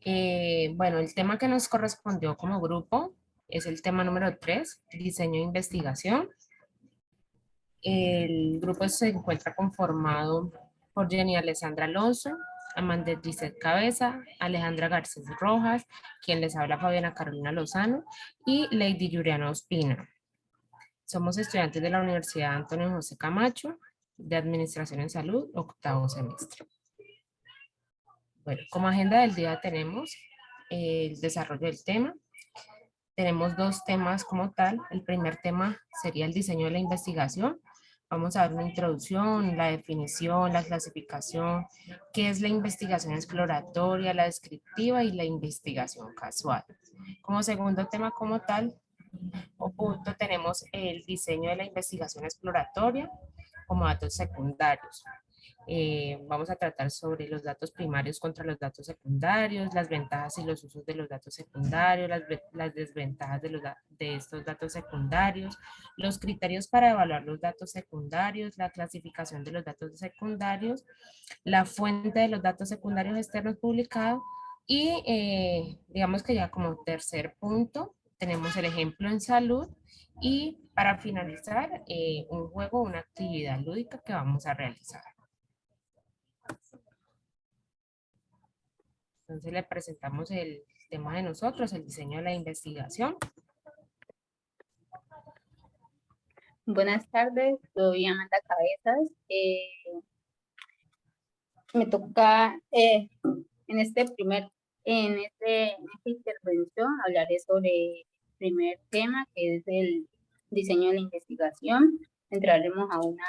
Bueno, el tema que nos correspondió como grupo es el tema número 3, diseño e investigación. El grupo se encuentra conformado por Jenny Alessandra Alonso, Amanda Gisette Cabeza, Alejandra Garcés Rojas, quien les habla Fabiana Carolina Lozano y Lady Juliana Ospina. Somos estudiantes de la Universidad Antonio José Camacho de Administración en Salud, octavo semestre. Bueno, como agenda del día tenemos el desarrollo del tema. Tenemos dos temas como tal. El primer tema sería el diseño de la investigación. Vamos a ver una introducción, la definición, la clasificación, qué es la investigación exploratoria, la descriptiva y la investigación casual. Como segundo tema como tal, o punto, tenemos el diseño de la investigación exploratoria como datos secundarios. Vamos a tratar sobre los datos primarios contra los datos secundarios, las ventajas y los usos de los datos secundarios, las desventajas de estos datos secundarios, los criterios para evaluar los datos secundarios, la clasificación de los datos secundarios, la fuente de los datos secundarios externos publicados y digamos que ya como tercer punto tenemos el ejemplo en salud y para finalizar un juego, una actividad lúdica que vamos a realizar. Entonces le presentamos el tema de nosotros, el diseño de la investigación. Buenas tardes, soy Amanda Cabezas. Me toca en esta intervención hablaré sobre el primer tema, que es el diseño de la investigación. Entraremos a una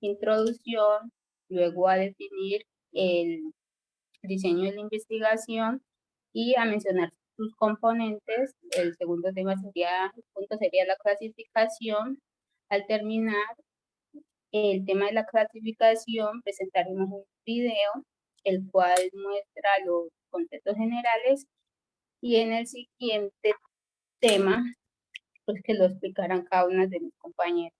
introducción, luego a definir el diseño de la investigación y a mencionar sus componentes. El segundo punto sería la clasificación. Al terminar el tema de la clasificación, presentaremos un video, el cual muestra los conceptos generales, y en el siguiente tema, pues que lo explicarán cada una de mis compañeros.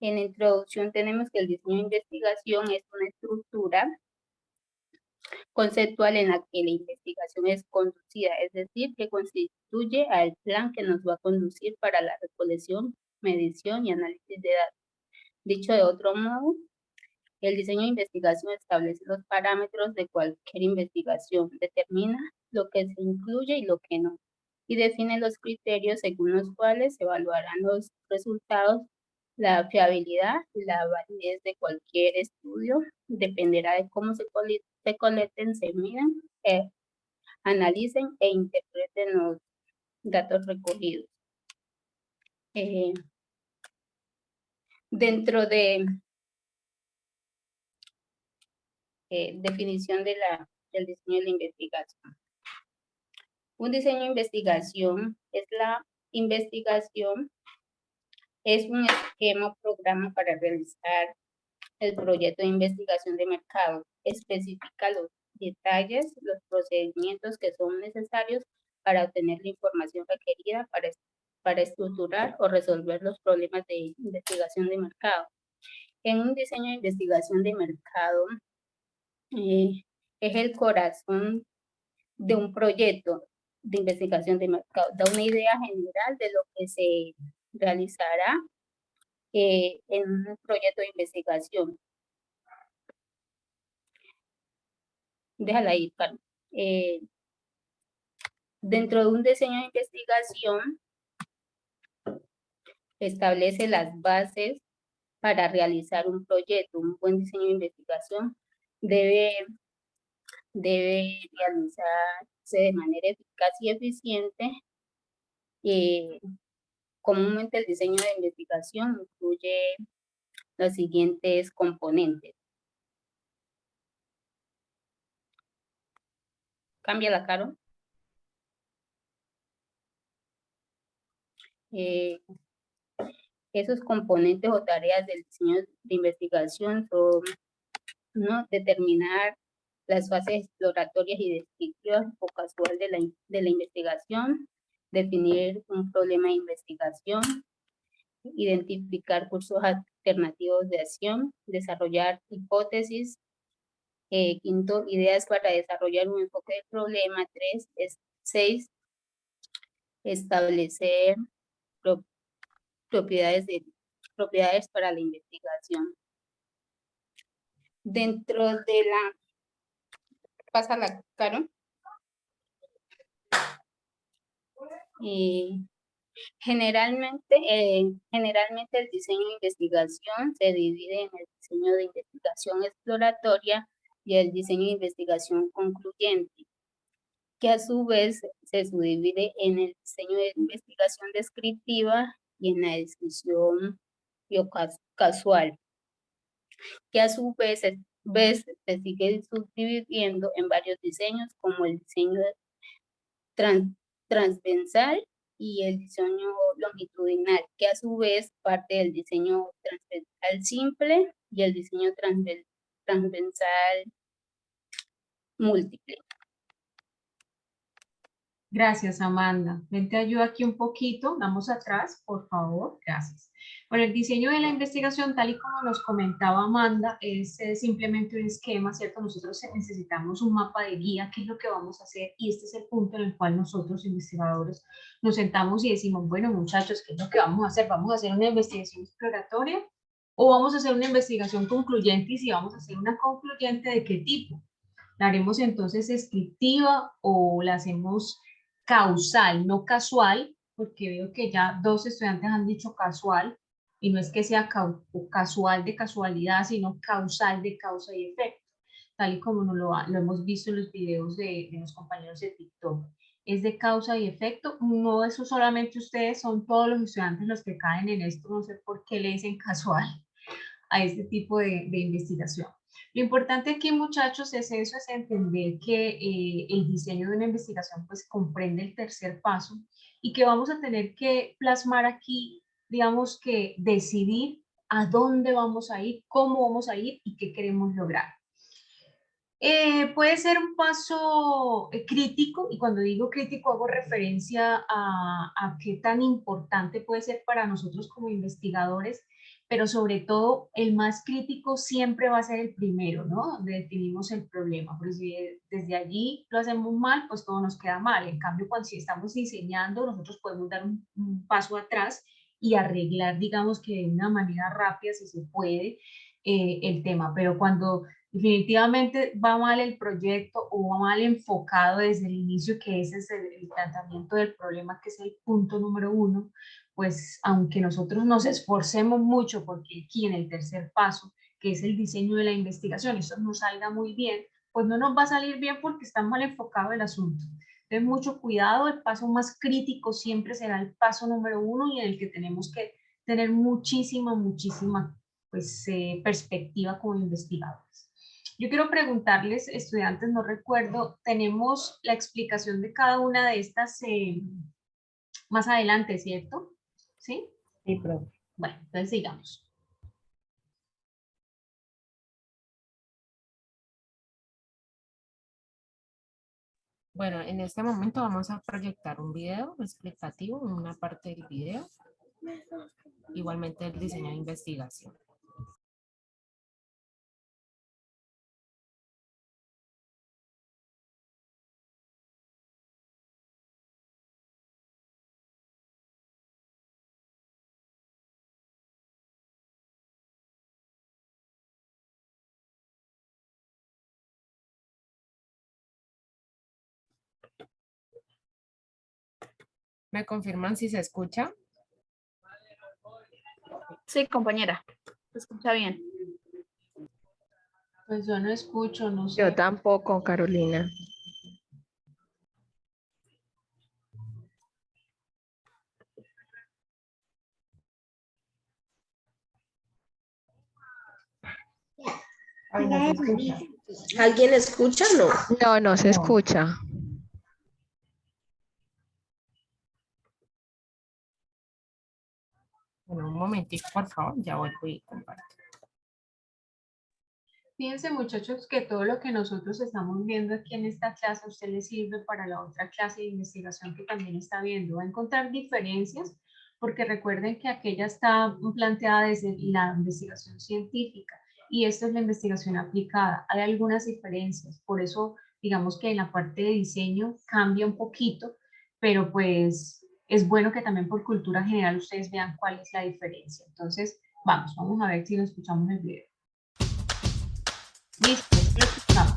En la introducción tenemos que el diseño de investigación es una estructura conceptual en la que la investigación es conducida, es decir, que constituye al plan que nos va a conducir para la recolección, medición y análisis de datos. Dicho de otro modo, el diseño de investigación establece los parámetros de cualquier investigación, determina lo que se incluye y lo que no, y define los criterios según los cuales se evaluarán los resultados. La fiabilidad y la validez de cualquier estudio dependerá de cómo se colecten, se midan, analicen e interpreten los datos recogidos. Dentro de definición del diseño de la investigación. Un diseño de investigación es un esquema o programa para realizar el proyecto de investigación de mercado. Especifica los detalles, los procedimientos que son necesarios para obtener la información requerida para estructurar o resolver los problemas de investigación de mercado. En un diseño de investigación de mercado, es el corazón de un proyecto de investigación de mercado. Da una idea general de lo que se realizará en un proyecto de investigación. Déjala ahí, Carlos. Dentro de un diseño de investigación, establece las bases para realizar un proyecto. Un buen diseño de investigación debe realizarse de manera eficaz y eficiente. Comúnmente el diseño de investigación incluye los siguientes componentes. Cámbiala, Caro. Esos componentes o tareas del diseño de investigación son, ¿no?, determinar las fases exploratorias y descriptivas o casual de la investigación, definir un problema de investigación, identificar cursos alternativos de acción, desarrollar hipótesis, Quinto, ideas para desarrollar un enfoque del problema. 6, establecer propiedades para la investigación. Dentro de la... Pasa la Caro. Generalmente el diseño de investigación se divide en el diseño de investigación exploratoria y el diseño de investigación concluyente, que a su vez se subdivide en el diseño de investigación descriptiva y en la descripción casual, que a su vez se sigue subdividiendo en varios diseños, como el diseño transversal y el diseño longitudinal, que a su vez parte del diseño transversal simple y el diseño transversal múltiple. Gracias, Amanda. Ven, te ayudo aquí un poquito. Vamos atrás, por favor. Gracias. Bueno, el diseño de la investigación, tal y como nos comentaba Amanda, es simplemente un esquema, ¿cierto? Nosotros necesitamos un mapa de guía, qué es lo que vamos a hacer, y este es el punto en el cual nosotros, investigadores, nos sentamos y decimos, bueno, muchachos, ¿qué es lo que vamos a hacer? ¿Vamos a hacer una investigación exploratoria o vamos a hacer una investigación concluyente? Y si vamos a hacer una concluyente, ¿de qué tipo? ¿La haremos entonces descriptiva o la hacemos causal, no casual? Porque veo que ya 2 estudiantes han dicho casual, y no es que sea casual de casualidad, sino causal de causa y efecto, tal y como lo hemos visto en los videos de los compañeros de TikTok. Es de causa y efecto, no eso solamente ustedes, son todos los estudiantes los que caen en esto, no sé por qué le dicen casual a este tipo de investigación. Lo importante aquí, muchachos, es eso, es entender que el diseño de una investigación pues comprende el tercer paso y que vamos a tener que plasmar aquí, digamos que decidir a dónde vamos a ir, cómo vamos a ir y qué queremos lograr. Puede ser un paso crítico, y cuando digo crítico hago referencia a qué tan importante puede ser para nosotros como investigadores, pero sobre todo el más crítico siempre va a ser el primero, ¿no? Donde definimos el problema, porque si desde allí lo hacemos mal, pues todo nos queda mal. En cambio, cuando si estamos diseñando, nosotros podemos dar un paso atrás y arreglar, digamos que de una manera rápida, si se puede, el tema. Pero cuando definitivamente va mal el proyecto o va mal enfocado desde el inicio, que ese es el tratamiento del problema, que es el punto número 1, pues aunque nosotros nos esforcemos mucho porque aquí en el tercer paso, que es el diseño de la investigación, eso nos salga muy bien, pues no nos va a salir bien porque está mal enfocado el asunto. Entonces, mucho cuidado, el paso más crítico siempre será el paso número 1 y en el que tenemos que tener muchísima pues, perspectiva como investigadores. Yo quiero preguntarles, estudiantes, no recuerdo, tenemos la explicación de cada una de estas más adelante, ¿cierto? ¿Sí? Sí, profe. Bueno, entonces sigamos. Bueno, en este momento vamos a proyectar un video explicativo, una parte del video, igualmente el diseño de investigación. ¿Me confirman si se escucha? Sí, compañera, se escucha bien. Pues yo no escucho, no sé. Yo tampoco, Carolina. Ay, no se escucha. ¿Alguien escucha? No. No, no se No. escucha. Bueno, un momentito, por favor, ya vuelvo y comparto. Fíjense, muchachos, que todo lo que nosotros estamos viendo aquí en esta clase a usted le sirve para la otra clase de investigación que también está viendo. Va a encontrar diferencias porque recuerden que aquella está planteada desde la investigación científica y esta es la investigación aplicada. Hay algunas diferencias, por eso digamos que en la parte de diseño cambia un poquito, pero pues es bueno que también por cultura general ustedes vean cuál es la diferencia. Entonces, vamos a ver si lo escuchamos el video. Listo, lo escuchamos.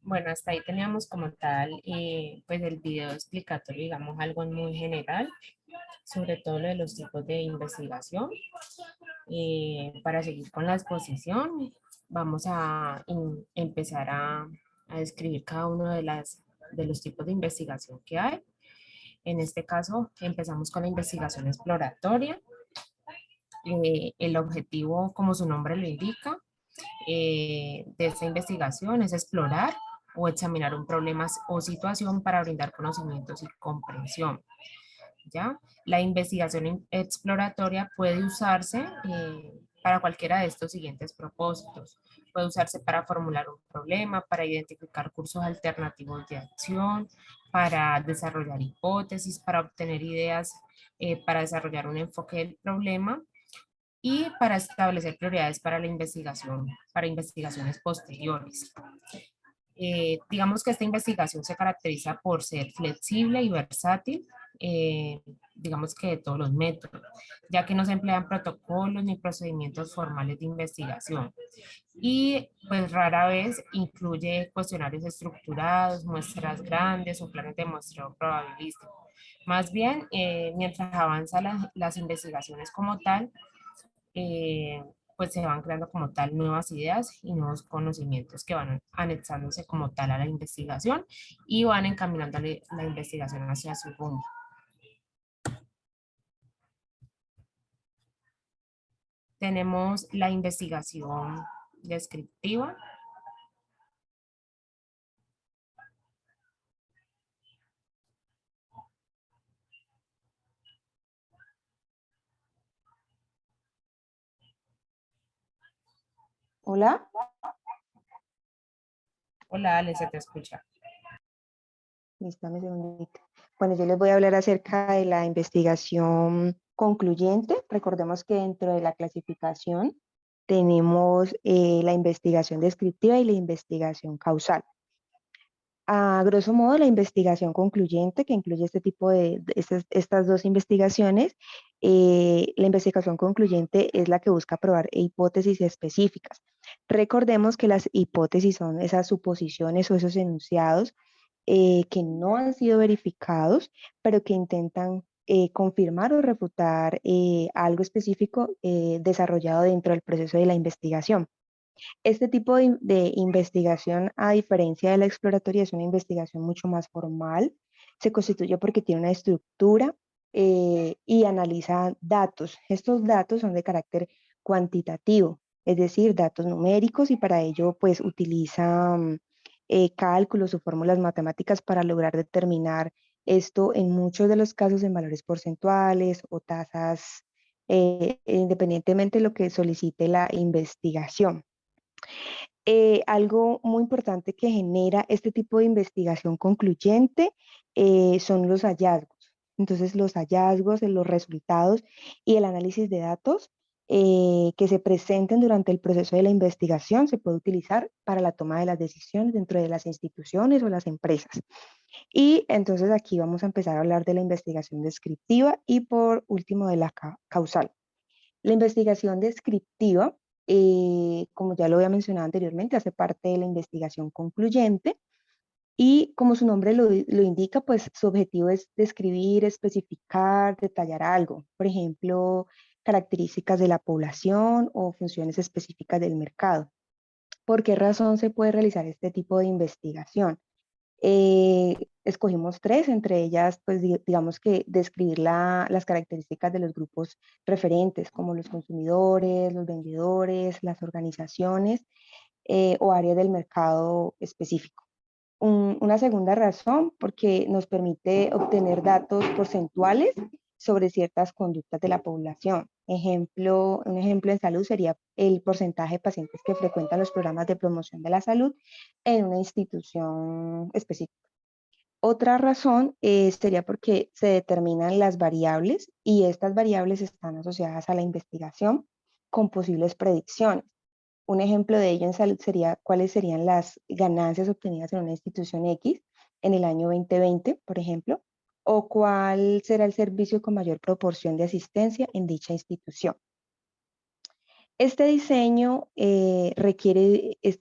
Bueno, hasta ahí teníamos como tal, pues el video explicatorio, digamos, algo muy general, sobre todo lo de los tipos de investigación. Para seguir con la exposición, vamos a empezar a describir cada uno de los tipos de investigación que hay. En este caso, empezamos con la investigación exploratoria. El objetivo, como su nombre lo indica, de esta investigación es explorar o examinar un problema o situación para brindar conocimientos y comprensión. ¿Ya? La investigación exploratoria puede usarse para cualquiera de estos siguientes propósitos. Puede usarse para formular un problema, para identificar cursos alternativos de acción, para desarrollar hipótesis, para obtener ideas, para desarrollar un enfoque del problema y para establecer prioridades para la investigación, para investigaciones posteriores. Digamos que esta investigación se caracteriza por ser flexible y versátil, digamos que de todos los métodos, ya que no se emplean protocolos ni procedimientos formales de investigación. Y pues rara vez incluye cuestionarios estructurados, muestras grandes o planes de muestreo probabilístico. Más bien, mientras avanzan las investigaciones como tal, pues se van creando como tal nuevas ideas y nuevos conocimientos que van anexándose como tal a la investigación y van encaminando la investigación hacia su rumbo. Tenemos la investigación descriptiva. Hola. Hola, Ale, se te escucha. Dame un segundito. Bueno, yo les voy a hablar acerca de la investigación concluyente. Recordemos que dentro de la clasificación tenemos la investigación descriptiva y la investigación causal. A grosso modo, la investigación concluyente, que incluye este tipo estas dos investigaciones, la investigación concluyente es la que busca probar hipótesis específicas. Recordemos que las hipótesis son esas suposiciones o esos enunciados que no han sido verificados, pero que intentan confirmar o refutar algo específico desarrollado dentro del proceso de la investigación. Este tipo de investigación, a diferencia de la exploratoria, es una investigación mucho más formal. Se constituye porque tiene una estructura y analiza datos. Estos datos son de carácter cuantitativo, es decir, datos numéricos, y para ello pues utiliza cálculos o fórmulas matemáticas para lograr determinar esto en muchos de los casos en valores porcentuales o tasas, independientemente de lo que solicite la investigación. Algo muy importante que genera este tipo de investigación concluyente son los hallazgos. Entonces, los hallazgos, los resultados y el análisis de datos que se presenten durante el proceso de la investigación se puede utilizar para la toma de las decisiones dentro de las instituciones o las empresas. Y entonces aquí vamos a empezar a hablar de la investigación descriptiva y por último de la causal. La investigación descriptiva, como ya lo había mencionado anteriormente, hace parte de la investigación concluyente y como su nombre lo indica, pues su objetivo es describir, especificar, detallar algo. Por ejemplo, características de la población o funciones específicas del mercado. ¿Por qué razón se puede realizar este tipo de investigación? Escogimos tres, entre ellas, pues digamos que describir las características de los grupos referentes, como los consumidores, los vendedores, las organizaciones o áreas del mercado específico. Una segunda razón, porque nos permite obtener datos porcentuales sobre ciertas conductas de la población. Un ejemplo en salud sería el porcentaje de pacientes que frecuentan los programas de promoción de la salud en una institución específica. Otra razón sería porque se determinan las variables y estas variables están asociadas a la investigación con posibles predicciones. Un ejemplo de ello en salud sería cuáles serían las ganancias obtenidas en una institución X en el año 2020, por ejemplo, o cuál será el servicio con mayor proporción de asistencia en dicha institución. Este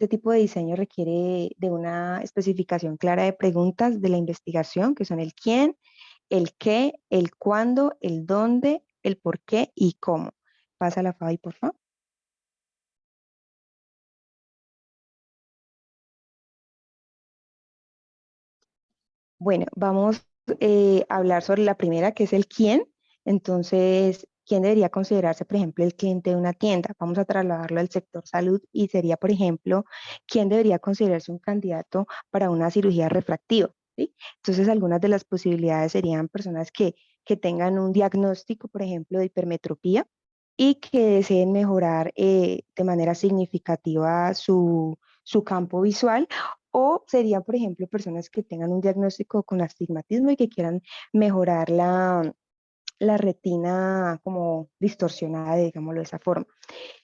tipo de diseño requiere de una especificación clara de preguntas de la investigación, que son el quién, el qué, el cuándo, el dónde, el por qué y cómo. Pasa la Fabi, por favor. Bueno, vamos a hablar sobre la primera, que es el quién. Entonces, ¿quién debería considerarse, por ejemplo, el cliente de una tienda? Vamos a trasladarlo al sector salud y sería, por ejemplo, ¿quién debería considerarse un candidato para una cirugía refractiva? ¿Sí? Entonces, algunas de las posibilidades serían personas que tengan un diagnóstico, por ejemplo, de hipermetropía y que deseen mejorar de manera significativa su campo visual, o serían, por ejemplo, personas que tengan un diagnóstico con astigmatismo y que quieran mejorar la retina como distorsionada, digámoslo de esa forma.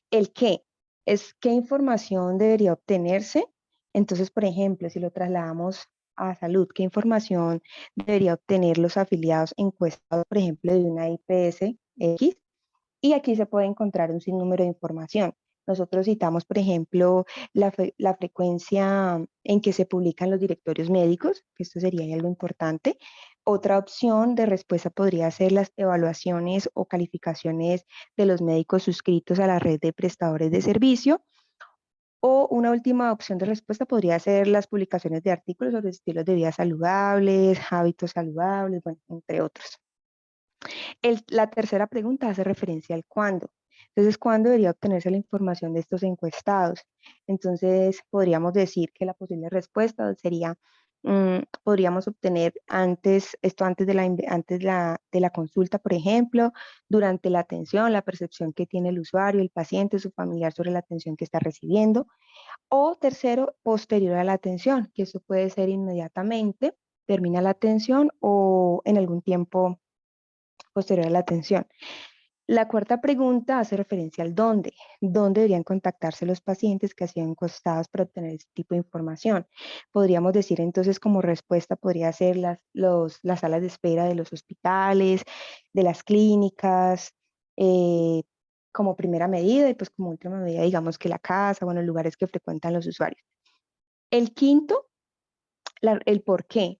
El qué es qué información debería obtenerse. Entonces, por ejemplo, si lo trasladamos a salud, ¿qué información debería obtener los afiliados encuestados, por ejemplo, de una IPS X? Y aquí se puede encontrar un sinnúmero de información. Nosotros citamos, por ejemplo, la frecuencia en que se publican los directorios médicos, que esto sería algo importante. Otra opción de respuesta podría ser las evaluaciones o calificaciones de los médicos suscritos a la red de prestadores de servicio. O una última opción de respuesta podría ser las publicaciones de artículos sobre estilos de vida saludables, hábitos saludables, bueno, entre otros. La tercera pregunta hace referencia al cuándo. Entonces, ¿cuándo debería obtenerse la información de estos encuestados? Entonces, podríamos decir que la posible respuesta sería, podríamos obtener antes de la consulta, por ejemplo, durante la atención, la percepción que tiene el usuario, el paciente, su familiar sobre la atención que está recibiendo. O tercero, posterior a la atención, que eso puede ser inmediatamente, termina la atención o en algún tiempo posterior a la atención. La cuarta pregunta hace referencia al dónde. ¿Dónde deberían contactarse los pacientes que han sido encuestados para obtener este tipo de información? Podríamos decir entonces como respuesta podría ser las salas de espera de los hospitales, de las clínicas, eh, como primera medida y pues como última medida digamos que la casa, bueno, lugares que frecuentan los usuarios. El quinto, el por qué.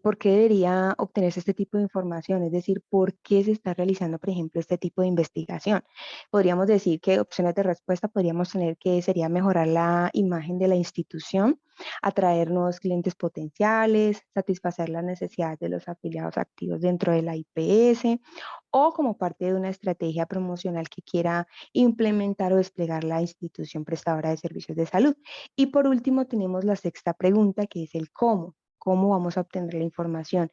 ¿Por qué debería obtenerse este tipo de información? Es decir, ¿por qué se está realizando, por ejemplo, este tipo de investigación? Podríamos decir que opciones de respuesta podríamos tener que sería mejorar la imagen de la institución, atraer nuevos clientes potenciales, satisfacer las necesidades de los afiliados activos dentro de la IPS o como parte de una estrategia promocional que quiera implementar o desplegar la institución prestadora de servicios de salud. Y por último, tenemos la sexta pregunta, que es el cómo. ¿Cómo vamos a obtener la información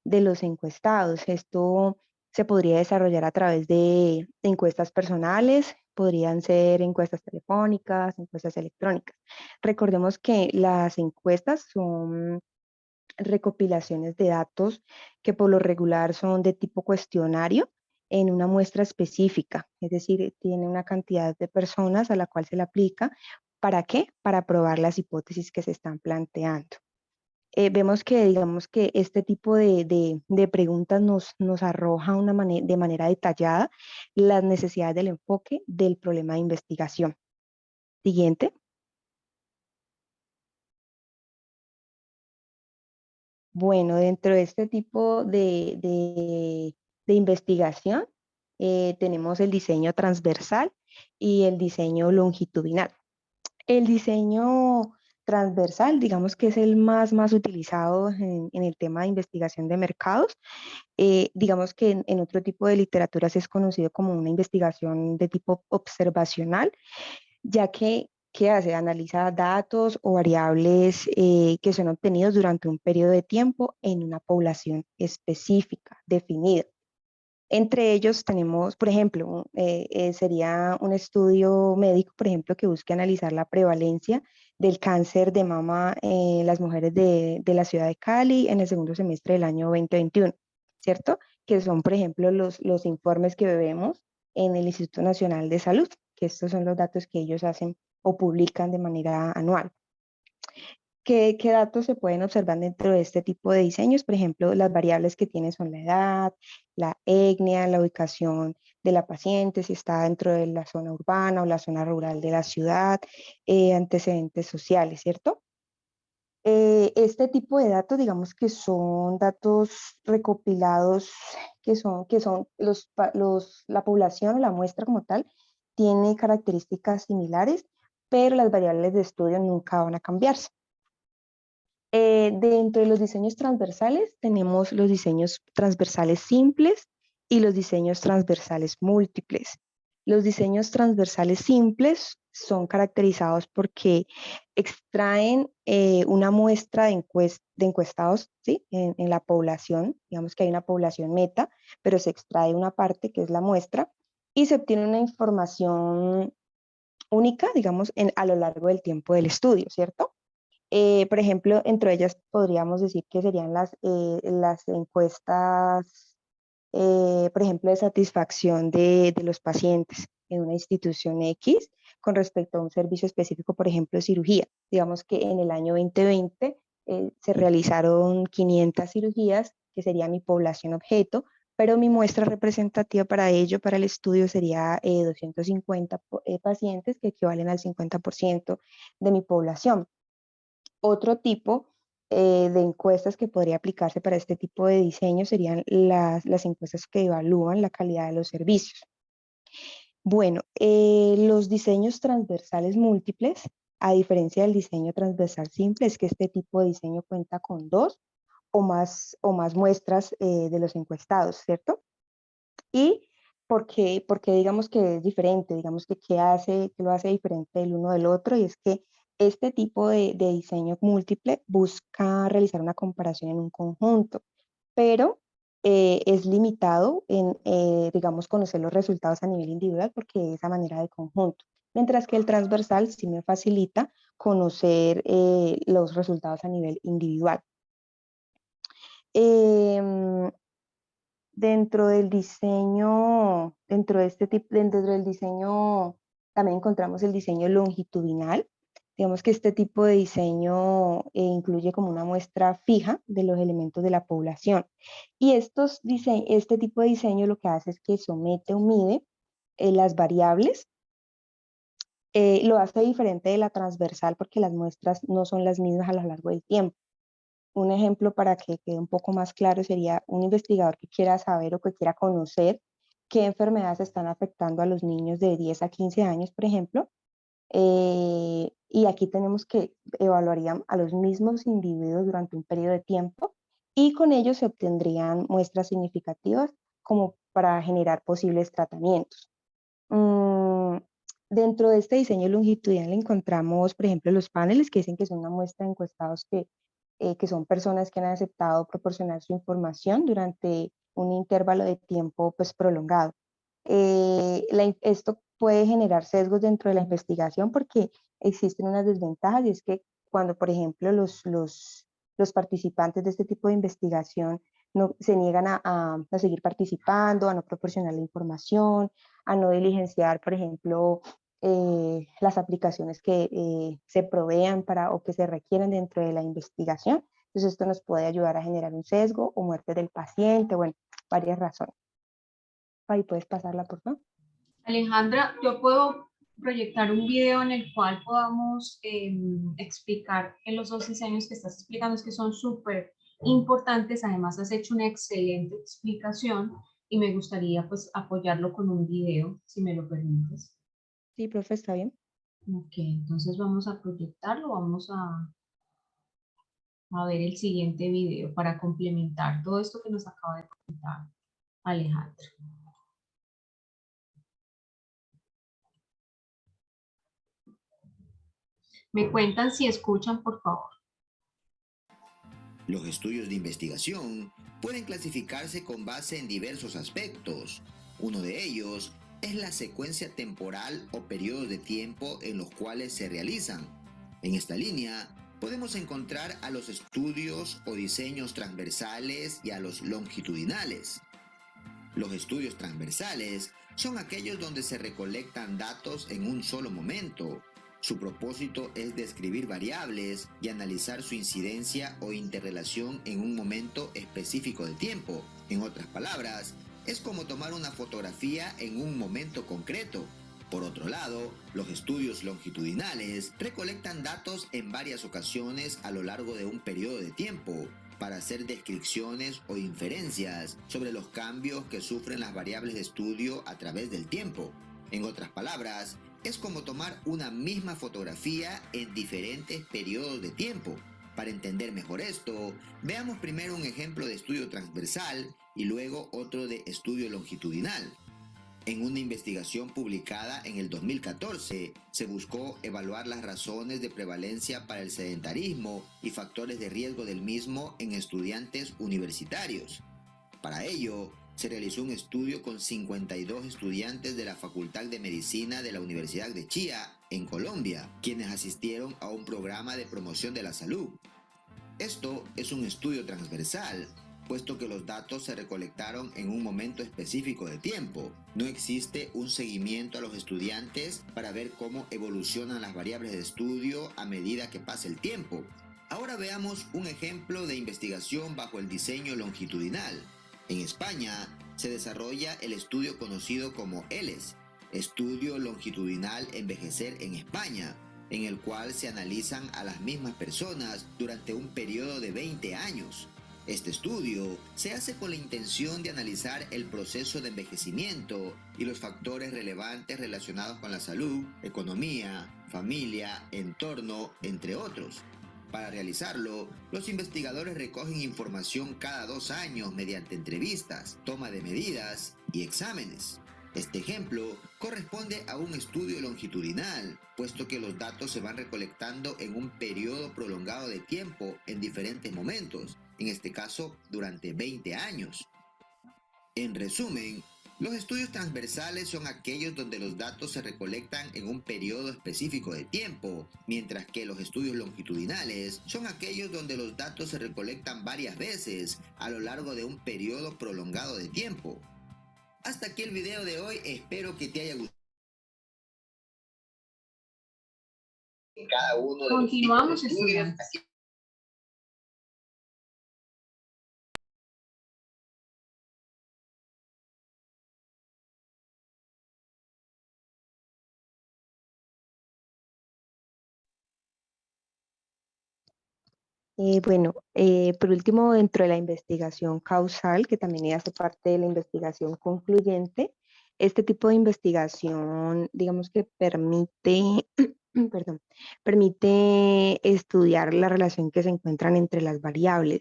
de los encuestados? Esto se podría desarrollar a través de encuestas personales, podrían ser encuestas telefónicas, encuestas electrónicas. Recordemos que las encuestas son recopilaciones de datos que por lo regular son de tipo cuestionario en una muestra específica, es decir, tiene una cantidad de personas a la cual se le aplica. ¿Para qué? Para probar las hipótesis que se están planteando. Vemos que, digamos que este tipo de preguntas nos arroja de manera detallada las necesidades del enfoque del problema de investigación. Siguiente. Bueno, dentro de este tipo de investigación tenemos el diseño transversal y el diseño longitudinal. El diseño transversal, digamos que es el más utilizado en el tema de investigación de mercados. Digamos que en otro tipo de literaturas es conocido como una investigación de tipo observacional, ya que ¿qué hace? Analiza datos o variables que son obtenidos durante un periodo de tiempo en una población específica, definida. Entre ellos tenemos, por ejemplo, sería un estudio médico, por ejemplo, que busque analizar la prevalencia del cáncer de mama en las mujeres de la ciudad de Cali en el segundo semestre del año 2021, ¿cierto? Que son, por ejemplo, los informes que vemos en el Instituto Nacional de Salud, que estos son los datos que ellos hacen o publican de manera anual. ¿Qué datos se pueden observar dentro de este tipo de diseños? Por ejemplo, las variables que tienen son la edad, la etnia, la ubicación de la paciente, si está dentro de la zona urbana o la zona rural de la ciudad, antecedentes sociales, ¿cierto? Este tipo de datos, digamos que son datos recopilados, la población o la muestra como tal, tiene características similares, pero las variables de estudio nunca van a cambiarse. Dentro de los diseños transversales tenemos los diseños transversales simples y los diseños transversales múltiples. Los diseños transversales simples son caracterizados porque extraen una muestra de encuestados, ¿sí? En la población, digamos que hay una población meta, pero se extrae una parte que es la muestra y se obtiene una información única, digamos, a lo largo del tiempo del estudio, ¿cierto? Por ejemplo, entre ellas podríamos decir que serían las encuestas, por ejemplo, de satisfacción de los pacientes en una institución X con respecto a un servicio específico, por ejemplo, cirugía. Digamos que en el año 2020 se realizaron 500 cirugías, que sería mi población objeto, pero mi muestra representativa para ello, para el estudio, sería 250 pacientes, que equivalen al 50% de mi población. Otro tipo de encuestas que podría aplicarse para este tipo de diseño serían las encuestas que evalúan la calidad de los servicios. Bueno, los diseños transversales múltiples, a diferencia del diseño transversal simple, es que este tipo de diseño cuenta con dos o más muestras de los encuestados, ¿cierto? ¿Y por qué digamos que es diferente? Digamos que qué lo hace diferente el uno del otro, y es que este tipo de diseño múltiple busca realizar una comparación en un conjunto, pero es limitado en, digamos, conocer los resultados a nivel individual porque es a manera de conjunto, mientras que el transversal sí me facilita conocer los resultados a nivel individual. Em, dentro del diseño, dentro del diseño también encontramos el diseño longitudinal. Digamos que este tipo de diseño incluye como una muestra fija de los elementos de la población. Y este tipo de diseño lo que hace es que somete o mide las variables. Lo hace diferente de la transversal porque las muestras no son las mismas a lo largo del tiempo. Un ejemplo para que quede un poco más claro sería un investigador que quiera saber o que quiera conocer qué enfermedades están afectando a los niños de 10 a 15 años, por ejemplo. Y aquí tenemos que evaluarían a los mismos individuos durante un periodo de tiempo y con ellos se obtendrían muestras significativas como para generar posibles tratamientos. Mm, Dentro de este diseño longitudinal encontramos, por ejemplo, los paneles que dicen que son una muestra de encuestados que son personas que han aceptado proporcionar su información durante un intervalo de tiempo pues, prolongado. Esto puede generar sesgos dentro de la investigación porque existen unas desventajas y es que cuando, por ejemplo, los participantes de este tipo de investigación se niegan a seguir participando, a no proporcionar la información, a no diligenciar, por ejemplo, las aplicaciones que se provean o que se requieren dentro de la investigación. Entonces esto nos puede ayudar a generar un sesgo o muerte del paciente, bueno, varias razones. Ahí puedes pasarla, por favor. Alejandra, yo puedo proyectar un video en el cual podamos explicar en los dos diseños que estás explicando, es que son súper importantes. Además, has hecho una excelente explicación y me gustaría pues apoyarlo con un video, si me lo permites. Sí, profe, está bien. Ok, entonces vamos a proyectarlo, vamos a ver el siguiente video para complementar todo esto que nos acaba de comentar Alejandra. Me cuentan si escuchan, por favor. Los estudios de investigación pueden clasificarse con base en diversos aspectos. Uno de ellos es la secuencia temporal o periodos de tiempo en los cuales se realizan. En esta línea podemos encontrar a los estudios o diseños transversales y a los longitudinales. Los estudios transversales son aquellos donde se recolectan datos en un solo momento. Su propósito es describir variables y analizar su incidencia o interrelación en un momento específico de tiempo. En otras palabras, es como tomar una fotografía en un momento concreto. Por otro lado, los estudios longitudinales recolectan datos en varias ocasiones a lo largo de un periodo de tiempo para hacer descripciones o inferencias sobre los cambios que sufren las variables de estudio a través del tiempo. En otras palabras, es como tomar una misma fotografía en diferentes periodos de tiempo. Para entender mejor esto, veamos primero un ejemplo de estudio transversal y luego otro de estudio longitudinal. En una investigación publicada en el 2014, se buscó evaluar las razones de prevalencia para el sedentarismo y factores de riesgo del mismo en estudiantes universitarios. Para ello, se realizó un estudio con 52 estudiantes de la Facultad de Medicina de la Universidad de Chía, en Colombia, quienes asistieron a un programa de promoción de la salud. Esto es un estudio transversal, puesto que los datos se recolectaron en un momento específico de tiempo. No existe un seguimiento a los estudiantes para ver cómo evolucionan las variables de estudio a medida que pasa el tiempo. Ahora veamos un ejemplo de investigación bajo el diseño longitudinal. En España se desarrolla el estudio conocido como ELES, Estudio Longitudinal Envejecer en España, en el cual se analizan a las mismas personas durante un periodo de 20 años. Este estudio se hace con la intención de analizar el proceso de envejecimiento y los factores relevantes relacionados con la salud, economía, familia, entorno, entre otros. Para realizarlo, los investigadores recogen información cada 2 años mediante entrevistas, toma de medidas y exámenes. Este ejemplo corresponde a un estudio longitudinal, puesto que los datos se van recolectando en un periodo prolongado de tiempo en diferentes momentos, en este caso durante 20 años. En resumen, Los estudios transversales son aquellos donde los datos se recolectan en un periodo específico de tiempo, mientras que los estudios longitudinales son aquellos donde los datos se recolectan varias veces a lo largo de un periodo prolongado de tiempo. Hasta aquí el video de hoy, espero que te haya gustado. Cada uno de Continuamos los tipos de estudios. estudiantes. Por último, dentro de la investigación causal, que también hace parte de la investigación concluyente, este tipo de investigación, digamos que permite, perdón, permite estudiar la relación que se encuentran entre las variables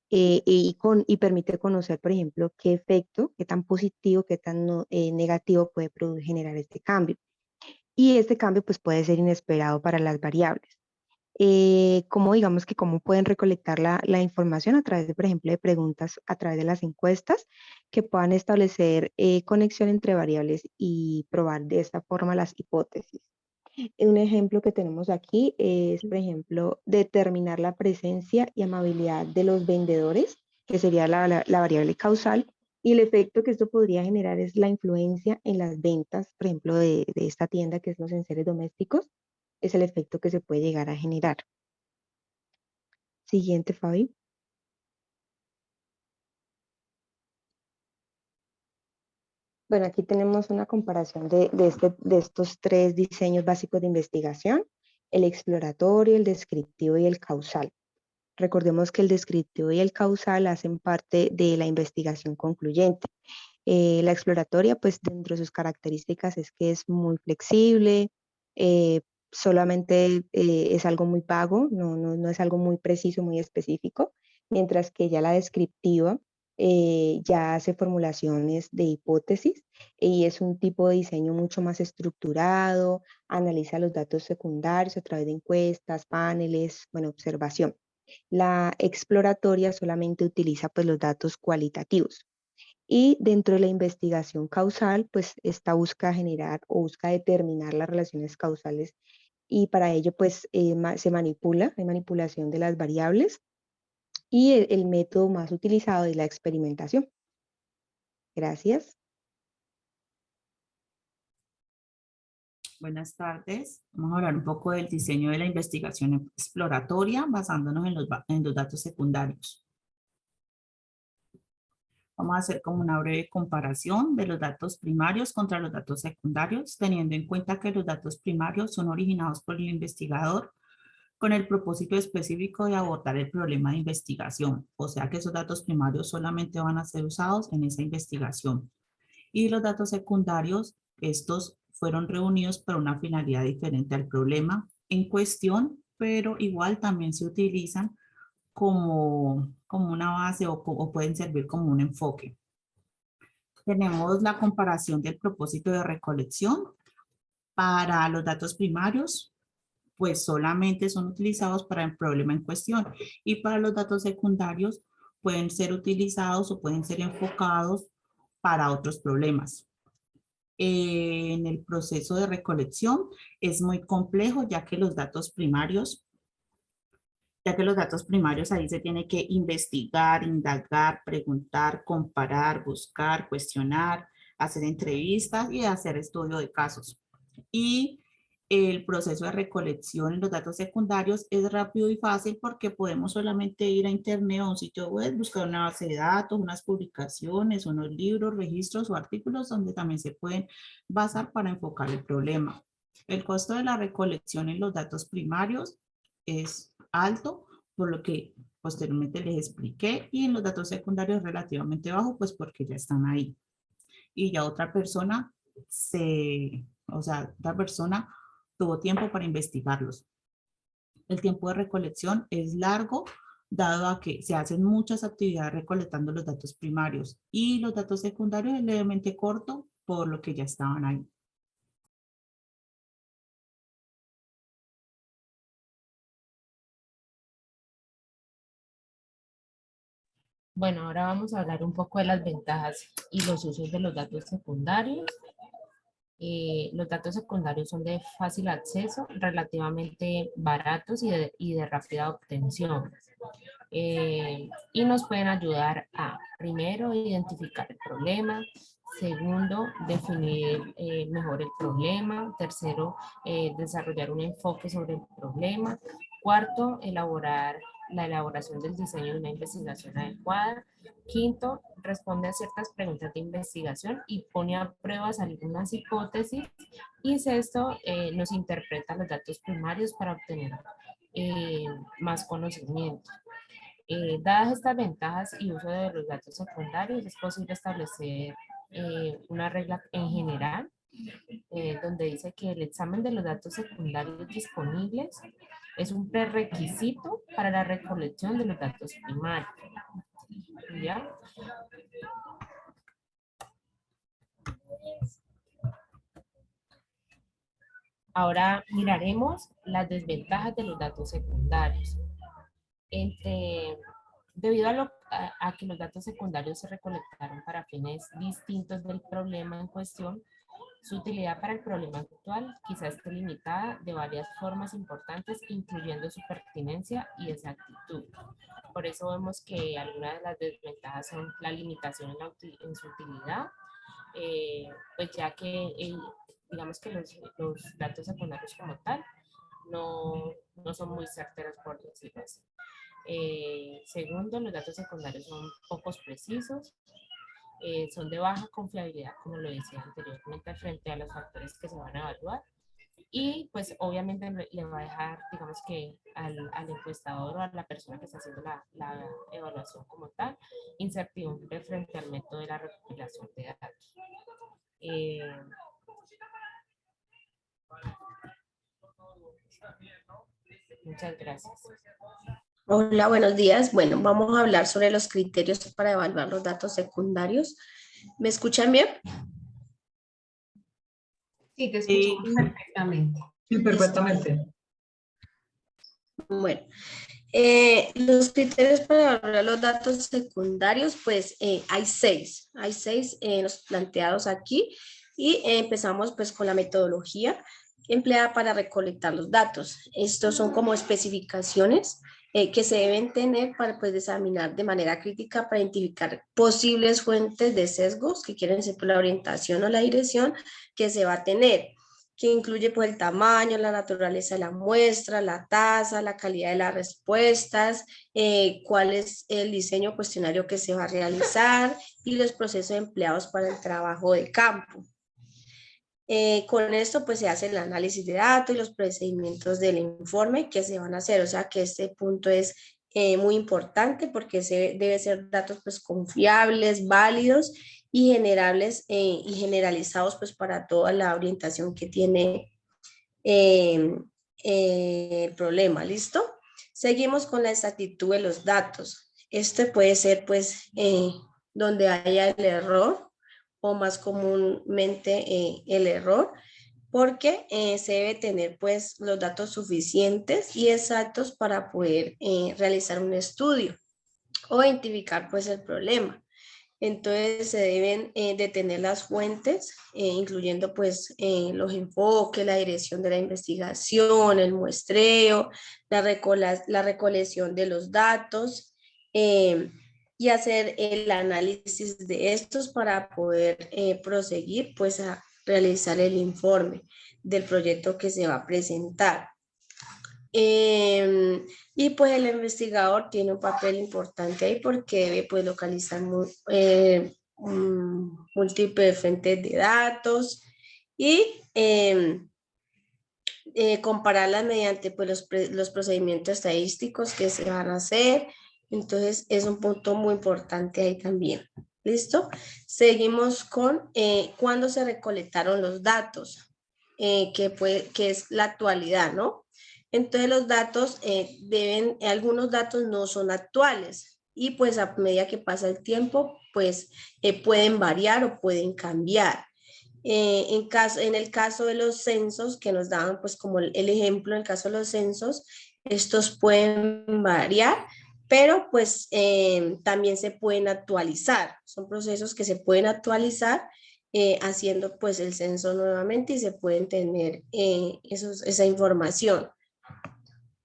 y permite conocer, por ejemplo, qué efecto, qué tan positivo, qué tan negativo puede generar este cambio. Y este cambio pues, puede ser inesperado para las variables. Cómo digamos que cómo pueden recolectar la información a través de, por ejemplo, de preguntas, a través de las encuestas, que puedan establecer conexión entre variables y probar de esta forma las hipótesis. Un ejemplo que tenemos aquí es, por ejemplo, determinar la presencia y amabilidad de los vendedores, que sería la variable causal, y el efecto que esto podría generar es la influencia en las ventas, por ejemplo, de esta tienda que es los enseres domésticos, es el efecto que se puede llegar a generar. Siguiente, Fabi. Bueno, aquí tenemos una comparación de estos tres diseños básicos de investigación: el exploratorio, el descriptivo y el causal. Recordemos que el descriptivo y el causal hacen parte de la investigación concluyente. La exploratoria, pues dentro de sus características es que es muy flexible, eh, solamente es algo muy vago, no es algo muy preciso, muy específico, mientras que ya la descriptiva ya hace formulaciones de hipótesis y es un tipo de diseño mucho más estructurado, analiza los datos secundarios a través de encuestas, paneles, bueno, observación. La exploratoria solamente utiliza pues los datos cualitativos. Y dentro de la investigación causal, pues esta busca generar o busca determinar las relaciones causales y para ello pues se manipula, hay manipulación de las variables y el método más utilizado es la experimentación. Gracias. Buenas tardes. Vamos a hablar un poco del diseño de la investigación exploratoria basándonos en los datos secundarios. Vamos a hacer como una breve comparación de los datos primarios contra los datos secundarios, teniendo en cuenta que los datos primarios son originados por el investigador con el propósito específico de abordar el problema de investigación. O sea que esos datos primarios solamente van a ser usados en esa investigación. Y los datos secundarios, estos fueron reunidos para una finalidad diferente al problema en cuestión, pero igual también se utilizan como una base o pueden servir como un enfoque. Tenemos la comparación del propósito de recolección. Para los datos primarios, pues solamente son utilizados para el problema en cuestión, y para los datos secundarios pueden ser utilizados o pueden ser enfocados para otros problemas. En el proceso de recolección es muy complejo, ya que los datos primarios ahí se tiene que investigar, indagar, preguntar, comparar, buscar, cuestionar, hacer entrevistas y hacer estudio de casos. Y el proceso de recolección en los datos secundarios es rápido y fácil porque podemos solamente ir a internet o a un sitio web, buscar una base de datos, unas publicaciones, unos libros, registros o artículos donde también se pueden basar para enfocar el problema. El costo de la recolección en los datos primarios es alto, por lo que posteriormente les expliqué, y en los datos secundarios relativamente bajo, pues porque ya están ahí. Y ya otra persona otra persona tuvo tiempo para investigarlos. El tiempo de recolección es largo, dado a que se hacen muchas actividades recolectando los datos primarios, y los datos secundarios es levemente corto, por lo que ya estaban ahí. Bueno, ahora vamos a hablar un poco de las ventajas y los usos de los datos secundarios. Los datos secundarios son de fácil acceso, relativamente baratos y de rápida obtención. Y nos pueden ayudar a, primero, identificar el problema. Segundo, definir mejor el problema. Tercero, desarrollar un enfoque sobre el problema. Cuarto, elaborar la elaboración del diseño de una investigación adecuada. Quinto, responde a ciertas preguntas de investigación y pone a pruebas algunas hipótesis. Y sexto, nos interpreta los datos primarios para obtener más conocimiento. Dadas estas ventajas y uso de los datos secundarios, es posible establecer una regla en general donde dice que el examen de los datos secundarios disponibles es un prerequisito para la recolección de los datos primarios. ¿Ya? Ahora miraremos las desventajas de los datos secundarios. Debido a que los datos secundarios se recolectaron para fines distintos del problema en cuestión, su utilidad para el problema actual quizás esté limitada de varias formas importantes, incluyendo su pertinencia y exactitud. Por eso vemos que algunas de las desventajas son la limitación en su utilidad, pues ya que digamos que los datos secundarios como tal no son muy certeros, por decirlo así. Segundo, los datos secundarios son pocos precisos, son de baja confiabilidad, como lo decía anteriormente, frente a los factores que se van a evaluar. Y pues obviamente le va a dejar, digamos que al encuestador o a la persona que está haciendo la evaluación como tal, incertidumbre frente al método de la recopilación de datos. Muchas gracias. Hola, buenos días. Bueno, vamos a hablar sobre los criterios para evaluar los datos secundarios. ¿Me escuchan bien? Sí, te escuchamos perfectamente. Sí, perfectamente. Bueno, los criterios para evaluar los datos secundarios, pues hay seis los planteados aquí y empezamos pues con la metodología empleada para recolectar los datos. Estos son como especificaciones que se deben tener para pues examinar de manera crítica para identificar posibles fuentes de sesgos que quieren ser por la orientación o la dirección que se va a tener, que incluye pues el tamaño, la naturaleza de la muestra, la tasa, la calidad de las respuestas, cuál es el diseño cuestionario que se va a realizar y los procesos empleados para el trabajo de campo. Con esto pues se hace el análisis de datos y los procedimientos del informe que se van a hacer, o sea que este punto es muy importante porque debe ser datos pues confiables, válidos y generables y generalizados pues para toda la orientación que tiene el problema, ¿listo? Seguimos con la exactitud de los datos. Este puede ser pues donde haya el error o más comúnmente el error, porque se debe tener pues los datos suficientes y exactos para poder realizar un estudio o identificar pues el problema. Entonces se deben detener las fuentes, incluyendo pues los enfoques, la dirección de la investigación, el muestreo, la recolección de los datos y hacer el análisis de estos para poder proseguir pues a realizar el informe del proyecto que se va a presentar. Y pues el investigador tiene un papel importante ahí porque debe pues localizar múltiples fuentes de datos y compararlas mediante pues los procedimientos estadísticos que se van a hacer. Entonces es un punto muy importante ahí también. ¿Listo? Seguimos con cuándo se recolectaron los datos, que es la actualidad, ¿no? Entonces los datos algunos datos no son actuales y pues a medida que pasa el tiempo, pues pueden variar o pueden cambiar. En el caso de los censos que nos daban pues como el ejemplo, en el caso de los censos, estos pueden variar pero pues también se pueden actualizar. Son procesos que se pueden actualizar haciendo pues el censo nuevamente y se pueden tener esa información.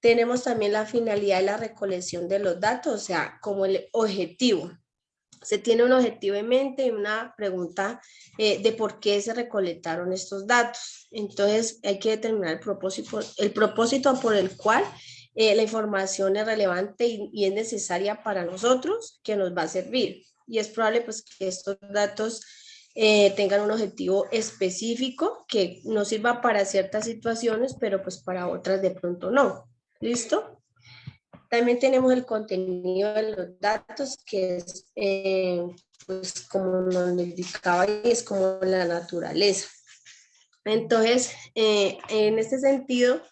Tenemos también la finalidad de la recolección de los datos, o sea, como el objetivo. Se tiene un objetivo en mente y una pregunta de por qué se recolectaron estos datos. Entonces hay que determinar el propósito por el cual la información es relevante y es necesaria para nosotros, que nos va a servir. Y es probable pues que estos datos tengan un objetivo específico que nos sirva para ciertas situaciones, pero pues para otras de pronto no. ¿Listo? También tenemos el contenido de los datos, que es, pues como nos indicaba, es como la naturaleza. Entonces, en este sentido,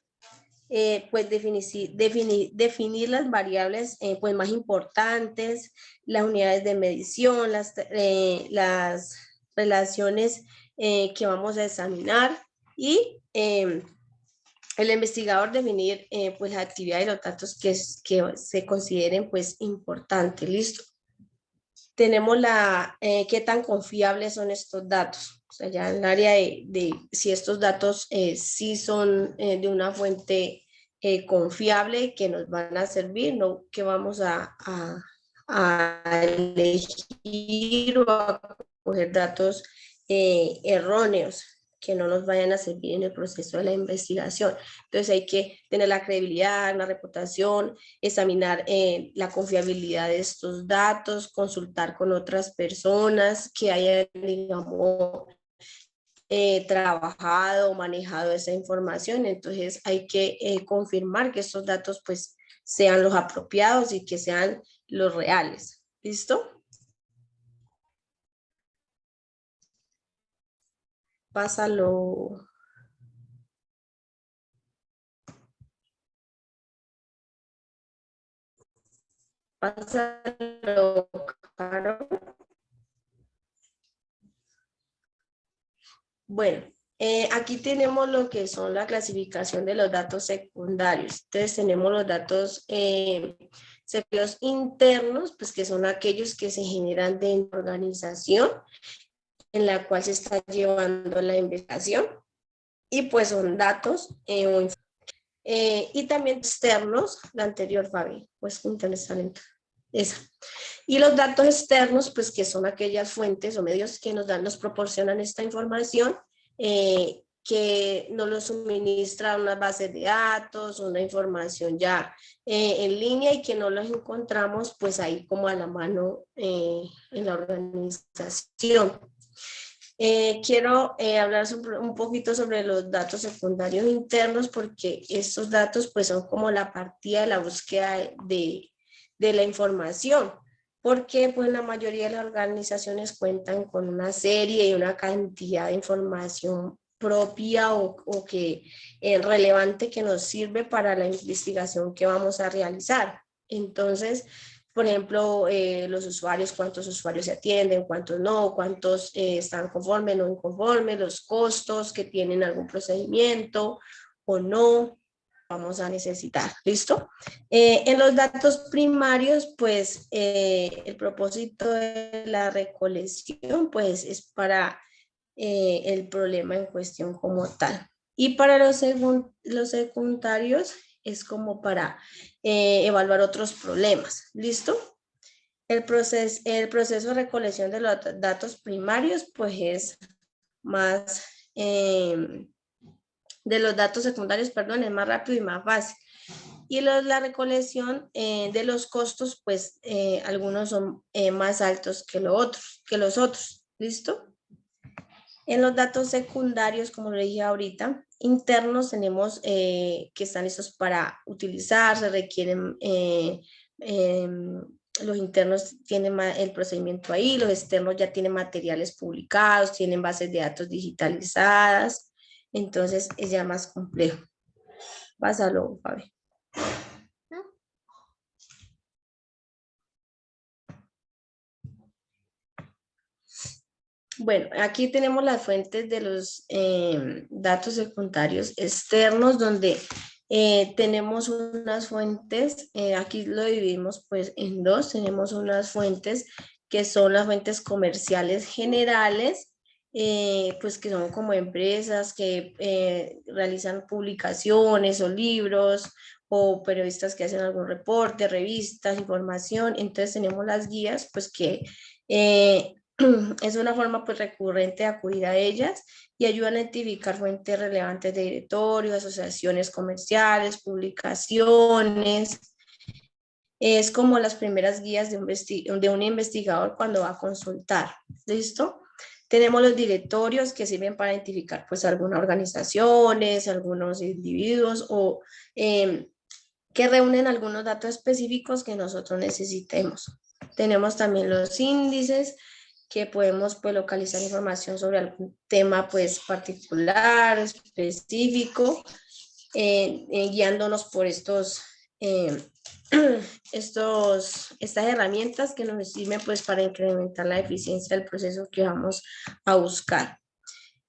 pues definir las variables pues más importantes, las unidades de medición, las relaciones que vamos a examinar y el investigador definir pues la actividad y los datos que se consideren pues importantes. Listo. Tenemos qué tan confiables son estos datos. O sea, ya en el área de si estos datos sí son de una fuente confiable que nos van a servir, no que vamos a elegir o a coger datos erróneos que no nos vayan a servir en el proceso de la investigación. Entonces hay que tener la credibilidad, la reputación, examinar la confiabilidad de estos datos, consultar con otras personas que hayan, digamos, trabajado o manejado esa información. Entonces hay que confirmar que estos datos pues sean los apropiados y que sean los reales. ¿Listo? Pásalo. Pásalo, Caro. Bueno, aquí tenemos lo que son la clasificación de los datos secundarios. Entonces tenemos los datos secundarios internos, pues que son aquellos que se generan dentro de la organización en la cual se está llevando la investigación. Y pues son datos y también externos, la anterior, Fabi, pues internet esa. Y los datos externos, pues que son aquellas fuentes o medios que nos proporcionan esta información, que nos lo suministra una base de datos, una información ya en línea y que no los encontramos pues ahí como a la mano en la organización. Quiero hablar un poquito sobre los datos secundarios internos porque estos datos pues son como la partida de la búsqueda de la información, porque pues la mayoría de las organizaciones cuentan con una serie y una cantidad de información propia o que es relevante que nos sirve para la investigación que vamos a realizar. Entonces, por ejemplo, los usuarios, cuántos usuarios se atienden, cuántos no, cuántos están conformes, no inconformes, los costos que tienen algún procedimiento o no, vamos a necesitar, ¿listo? En los datos primarios, pues el propósito de la recolección, pues es para el problema en cuestión como tal. Y para los secundarios es como para evaluar otros problemas, ¿listo? El proceso de recolección de los datos primarios, pues es más, de los datos secundarios, perdón, es más rápido y más fácil. Y la recolección de los costos, pues algunos son más altos que los otros, ¿listo? En los datos secundarios, como le dije ahorita, internos tenemos que están listos para utilizar, se requieren, los internos tienen el procedimiento ahí, los externos ya tienen materiales publicados, tienen bases de datos digitalizadas, entonces es ya más complejo. Pásalo, Fabi. Bueno, aquí tenemos las fuentes de los datos secundarios externos, donde Tenemos unas fuentes, aquí lo dividimos pues en dos, tenemos unas fuentes que son las fuentes comerciales generales, pues que son como empresas que realizan publicaciones o libros o periodistas que hacen algún reporte, revistas, información. Entonces tenemos las guías, pues que es una forma pues recurrente de acudir a ellas y ayudan a identificar fuentes relevantes de directorios, asociaciones comerciales, publicaciones. Es como las primeras guías de un investigador cuando va a consultar. ¿Listo? Tenemos los directorios que sirven para identificar pues algunas organizaciones, algunos individuos o que reúnen algunos datos específicos que nosotros necesitemos. Tenemos también los índices que podemos pues localizar información sobre algún tema pues particular, específico, guiándonos por estas herramientas que nos sirven pues para incrementar la eficiencia del proceso que vamos a buscar.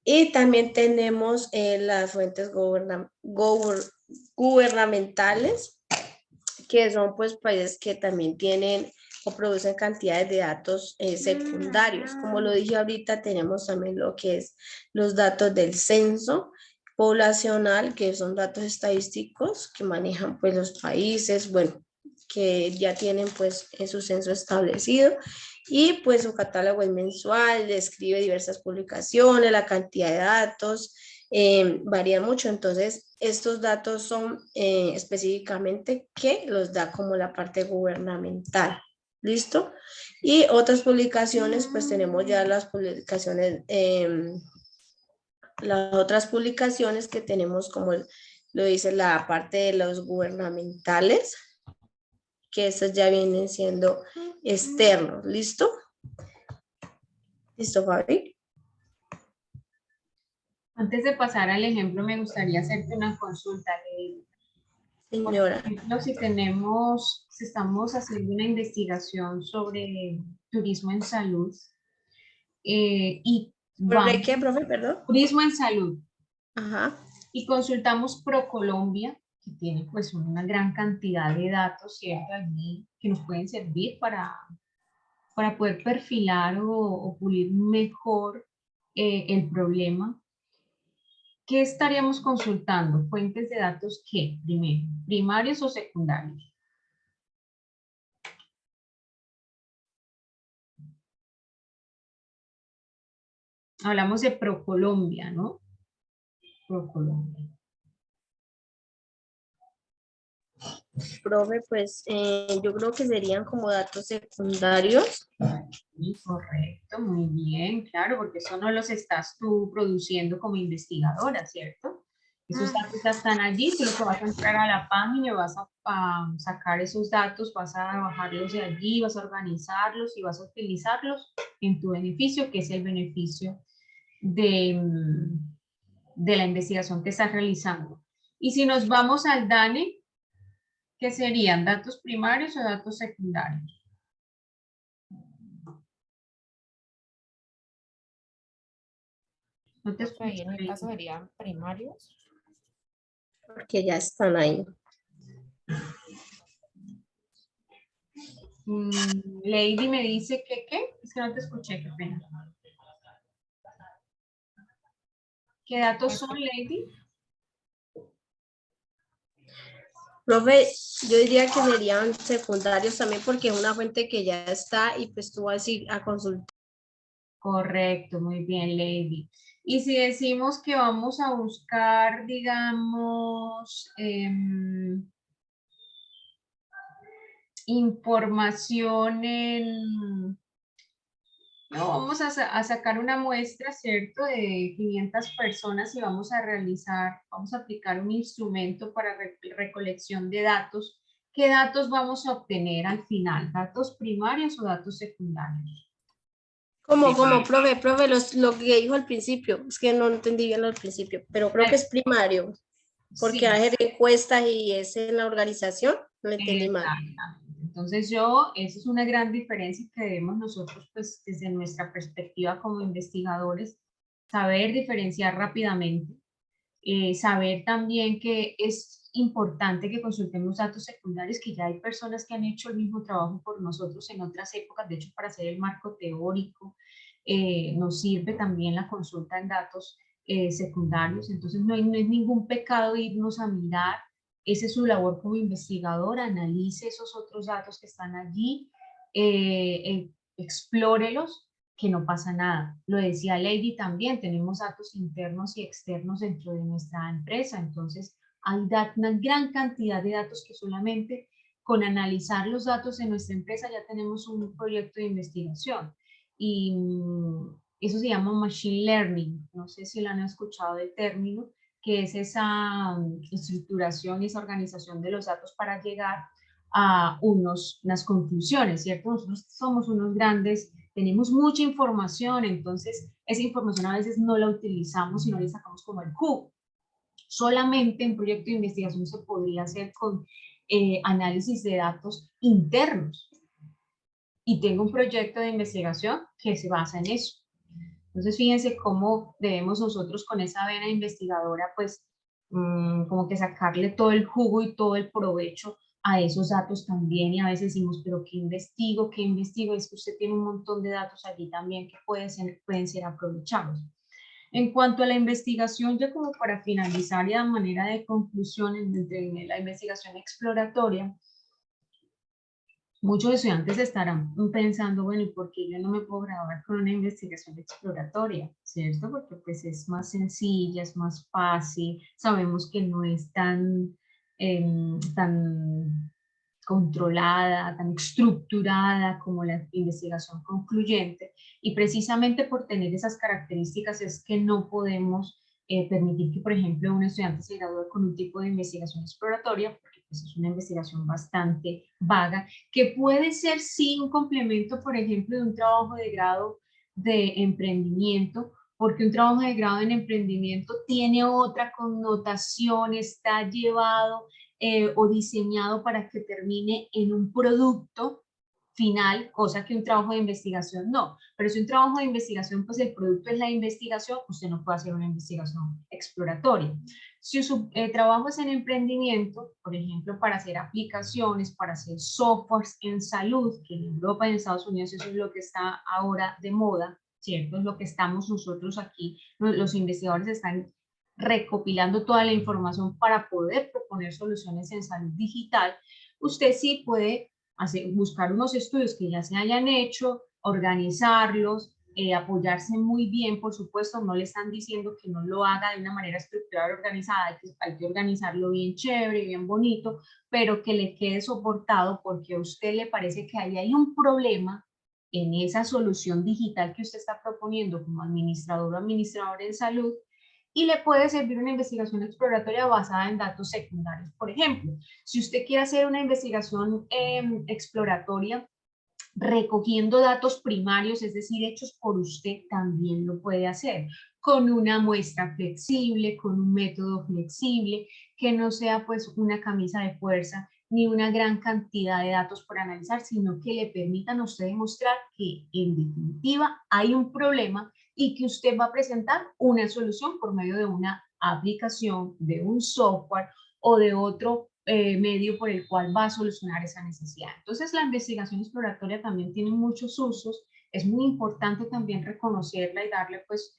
Y también tenemos las fuentes gubernamentales, que son pues países que también tienen o producen cantidades de datos secundarios. Como lo dije ahorita, tenemos también lo que es los datos del censo poblacional, que son datos estadísticos que manejan pues los países, bueno, que ya tienen pues en su censo establecido, y pues su catálogo es mensual, describe diversas publicaciones, la cantidad de datos, varía mucho. Entonces estos datos son específicamente que los da como la parte gubernamental. ¿Listo? Y otras publicaciones, pues tenemos ya las publicaciones, las otras publicaciones que tenemos, como lo dice la parte de los gubernamentales, que esas ya vienen siendo externos. ¿Listo? ¿Listo, Fabi? Antes de pasar al ejemplo, me gustaría hacerte una consulta. Señora. Por ejemplo, si estamos haciendo una investigación sobre turismo en salud, y ¿Sobre qué, profe? Perdón. Turismo en salud. Ajá. Y consultamos ProColombia, que tiene pues una gran cantidad de datos, ¿cierto? Allí que nos pueden servir para poder perfilar o pulir mejor el problema. ¿Qué estaríamos consultando? ¿Fuentes de datos qué? Primero, ¿primarios o secundarios? Hablamos de ProColombia, ¿no? ProColombia. Profe, pues yo creo que serían como datos secundarios. Sí, correcto, muy bien, claro, porque eso no los estás tú produciendo como investigadora, ¿cierto? Esos datos ya están allí, tú lo que vas a entrar a la página, vas a sacar esos datos, vas a bajarlos de allí, vas a organizarlos y vas a utilizarlos en tu beneficio, que es el beneficio de la investigación que estás realizando. Y si nos vamos al DANE, ¿qué serían? ¿Datos primarios o datos secundarios? No te escucho. Ahí en mi caso serían primarios. Porque ya están ahí. Lady me dice que, ¿qué? Es que no te escuché, qué pena. ¿Qué datos son, Lady? Profe, yo diría que serían secundarios también porque es una fuente que ya está y pues tú vas a ir a consultar. Correcto, muy bien, Lady. Y si decimos que vamos a buscar, digamos, información en... No, vamos a sacar una muestra, ¿cierto? De 500 personas y vamos a aplicar un instrumento para recolección de datos. ¿Qué datos vamos a obtener al final? ¿Datos primarios o datos secundarios? Como, profe, lo que dijo al principio, es que no entendí bien al principio, pero creo que es primario, porque Sí. hacer encuestas y es en la organización, no entendí mal. Entonces esa es una gran diferencia que debemos nosotros, pues desde nuestra perspectiva como investigadores, saber diferenciar rápidamente, saber también que es importante que consultemos datos secundarios, que ya hay personas que han hecho el mismo trabajo por nosotros en otras épocas. De hecho, para hacer el marco teórico nos sirve también la consulta en datos secundarios. Entonces no es ningún pecado irnos a mirar. Esa es su labor como investigador, analice esos otros datos que están allí, explórelos, que no pasa nada. Lo decía Lady también, tenemos datos internos y externos dentro de nuestra empresa, entonces hay una gran cantidad de datos que solamente con analizar los datos en nuestra empresa ya tenemos un proyecto de investigación. Y eso se llama Machine Learning, no sé si lo han escuchado el término, que es esa estructuración y esa organización de los datos para llegar a unas conclusiones, ¿cierto? Nosotros somos unos grandes, tenemos mucha información, entonces esa información a veces no la utilizamos y no la sacamos como el jugo. Solamente en proyecto de investigación se podría hacer con análisis de datos internos. Y tengo un proyecto de investigación que se basa en eso. Entonces, fíjense cómo debemos nosotros con esa vena investigadora, pues, como que sacarle todo el jugo y todo el provecho a esos datos también. Y a veces decimos, pero ¿qué investigo? ¿Qué investigo? Es que usted tiene un montón de datos allí también que pueden ser aprovechados. En cuanto a la investigación, ya como para finalizar y a manera de conclusión entre la investigación exploratoria, muchos estudiantes estarán pensando, bueno, ¿y por qué yo no me puedo graduar con una investigación exploratoria? ¿Cierto? Porque pues es más sencilla, es más fácil, sabemos que no es tan controlada, tan estructurada como la investigación concluyente, y precisamente por tener esas características es que no podemos permitir que, por ejemplo, un estudiante se gradúe con un tipo de investigación exploratoria, porque pues, es una investigación bastante vaga, que puede ser sí un complemento, por ejemplo, de un trabajo de grado de emprendimiento, porque un trabajo de grado en emprendimiento tiene otra connotación, está llevado o diseñado para que termine en un producto final, cosa que un trabajo de investigación no. Pero si un trabajo de investigación, pues el producto es la investigación, usted no puede hacer una investigación exploratoria. Si su trabajo es en emprendimiento, por ejemplo, para hacer aplicaciones, para hacer softwares en salud, que en Europa y en Estados Unidos eso es lo que está ahora de moda, ¿cierto? Es lo que estamos nosotros aquí, los investigadores están recopilando toda la información para poder proponer soluciones en salud digital. Usted sí puede buscar unos estudios que ya se hayan hecho, organizarlos, apoyarse muy bien, por supuesto, no le están diciendo que no lo haga de una manera estructurada, organizada, hay que organizarlo bien chévere, bien bonito, pero que le quede soportado porque a usted le parece que ahí hay un problema en esa solución digital que usted está proponiendo como administrador o administradora en salud, y le puede servir una investigación exploratoria basada en datos secundarios. Por ejemplo, si usted quiere hacer una investigación exploratoria recogiendo datos primarios, es decir, hechos por usted, también lo puede hacer con una muestra flexible, con un método flexible, que no sea pues una camisa de fuerza ni una gran cantidad de datos por analizar, sino que le permitan a usted demostrar que en definitiva hay un problema y que usted va a presentar una solución por medio de una aplicación, de un software o de otro medio por el cual va a solucionar esa necesidad. Entonces la investigación exploratoria también tiene muchos usos, es muy importante también reconocerla y darle pues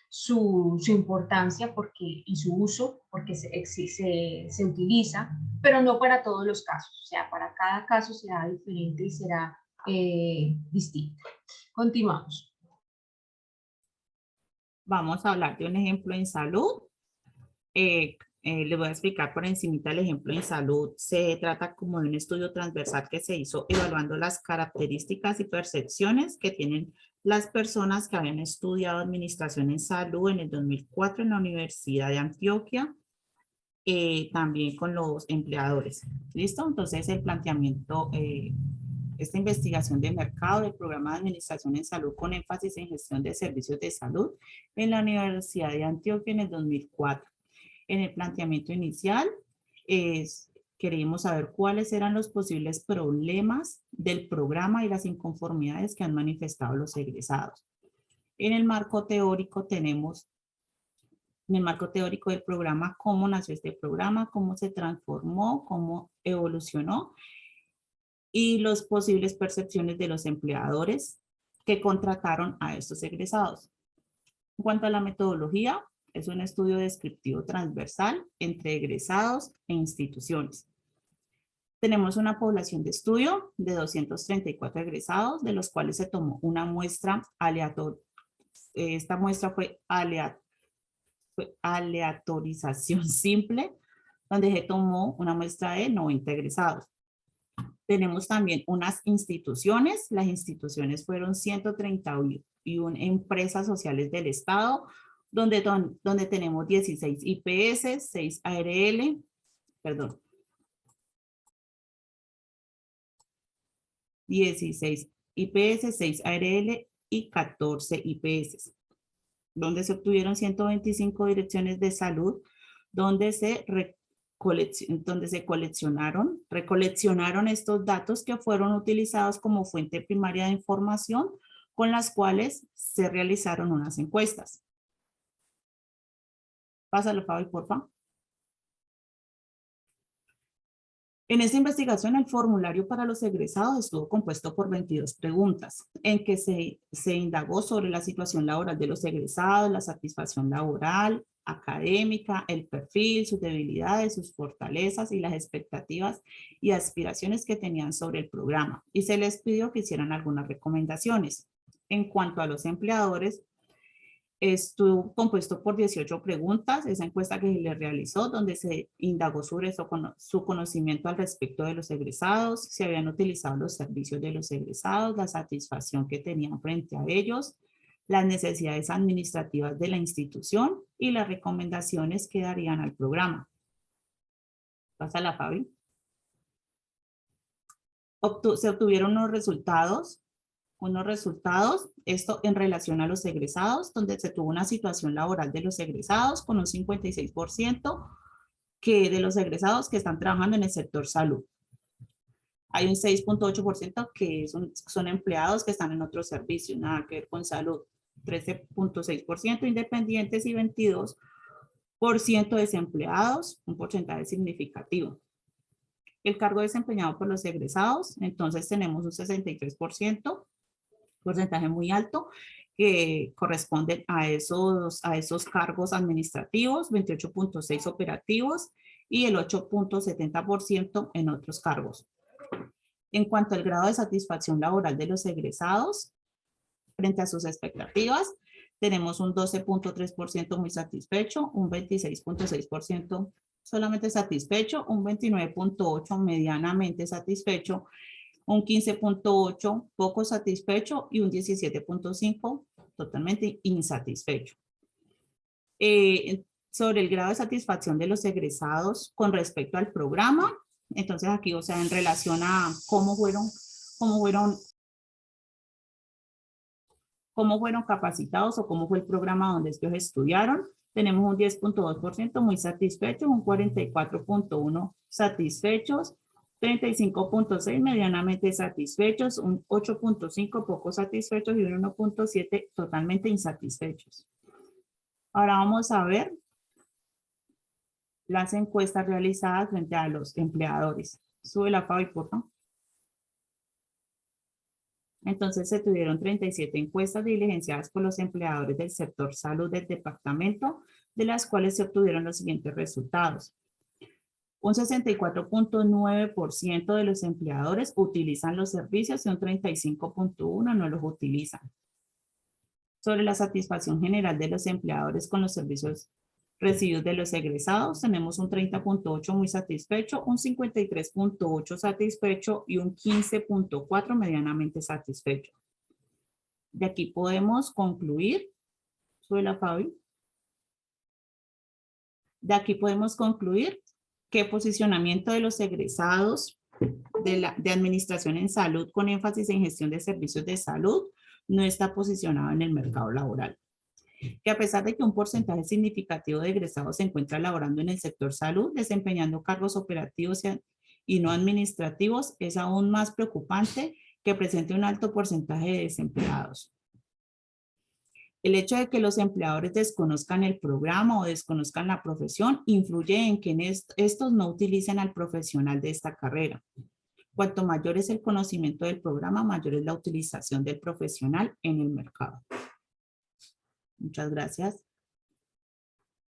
su importancia y su uso, porque se utiliza, pero no para todos los casos, o sea, para cada caso será diferente y será distinto. Continuamos. Vamos a hablar de un ejemplo en salud. Les voy a explicar por encimita el ejemplo en salud. Se trata como de un estudio transversal que se hizo evaluando las características y percepciones que tienen las personas que habían estudiado administración en salud en el 2004 en la Universidad de Antioquia, también con los empleadores. ¿Listo? Entonces el planteamiento, esta investigación de mercado del programa de administración en salud con énfasis en gestión de servicios de salud en la Universidad de Antioquia en el 2004. En el planteamiento inicial queríamos saber cuáles eran los posibles problemas del programa y las inconformidades que han manifestado los egresados. En el marco teórico tenemos en el marco teórico del programa, cómo nació este programa, cómo se transformó, cómo evolucionó y las posibles percepciones de los empleadores que contrataron a estos egresados. En cuanto a la metodología, es un estudio descriptivo transversal entre egresados e instituciones. Tenemos una población de estudio de 234 egresados, de los cuales se tomó una muestra aleatoria. Esta muestra fue aleatorización simple, donde se tomó una muestra de 90 egresados. Tenemos también unas instituciones. Las instituciones fueron 131 empresas sociales del Estado, donde tenemos 16 IPS, 6 ARL, perdón, 16 IPS, 6 ARL y 14 IPS, donde se obtuvieron 125 direcciones de salud, donde se recoleccionaron estos datos que fueron utilizados como fuente primaria de información, con las cuales se realizaron unas encuestas. Pásalo, Fabi, por favor. En esta investigación, el formulario para los egresados estuvo compuesto por 22 preguntas, en que se indagó sobre la situación laboral de los egresados, la satisfacción laboral, académica, el perfil, sus debilidades, sus fortalezas y las expectativas y aspiraciones que tenían sobre el programa. Y se les pidió que hicieran algunas recomendaciones. En cuanto a los empleadores, estuvo compuesto por 18 preguntas, esa encuesta que se le realizó, donde se indagó sobre su conocimiento al respecto de los egresados, si habían utilizado los servicios de los egresados, la satisfacción que tenían frente a ellos, las necesidades administrativas de la institución y las recomendaciones que darían al programa. Pásala, Fabi. Se obtuvieron unos resultados, esto en relación a los egresados, donde se tuvo una situación laboral de los egresados con un 56% de los egresados que están trabajando en el sector salud. Hay un 6.8% que son empleados que están en otros servicios, nada que ver con salud. 13.6% independientes y 22% desempleados, un porcentaje significativo. El cargo desempeñado por los egresados, entonces tenemos un 63%, porcentaje muy alto, que corresponden a esos cargos administrativos, 28.6 operativos y el 8.70% en otros cargos. En cuanto al grado de satisfacción laboral de los egresados, frente a sus expectativas, tenemos un 12.3% muy satisfecho, un 26.6% solamente satisfecho, un 29.8% medianamente satisfecho, un 15.8% poco satisfecho y un 17.5% totalmente insatisfecho. Sobre el grado de satisfacción de los egresados con respecto al programa, entonces aquí, o sea, en relación a cómo fueron capacitados o cómo fue el programa donde ellos estudiaron, tenemos un 10.2% muy satisfechos, un 44.1% satisfechos, 35.6% medianamente satisfechos, un 8.5% poco satisfechos y un 1.7% totalmente insatisfechos. Ahora vamos a ver las encuestas realizadas frente a los empleadores. Sube la Fabi, por favor. Entonces se tuvieron 37 encuestas diligenciadas por los empleadores del sector salud del departamento, de las cuales se obtuvieron los siguientes resultados. Un 64.9% de los empleadores utilizan los servicios y un 35.1% no los utilizan. Sobre la satisfacción general de los empleadores con los servicios recibidos de los egresados, tenemos un 30.8% muy satisfecho, un 53.8% satisfecho y un 15.4% medianamente satisfecho. De aquí podemos concluir, sube la Fabi. De aquí podemos concluir que posicionamiento de los egresados de administración en salud con énfasis en gestión de servicios de salud no está posicionado en el mercado laboral. Que a pesar de que un porcentaje significativo de egresados se encuentra laborando en el sector salud, desempeñando cargos operativos y no administrativos, es aún más preocupante que presente un alto porcentaje de desempleados. El hecho de que los empleadores desconozcan el programa o desconozcan la profesión influye en que estos no utilicen al profesional de esta carrera. Cuanto mayor es el conocimiento del programa, mayor es la utilización del profesional en el mercado. Muchas gracias.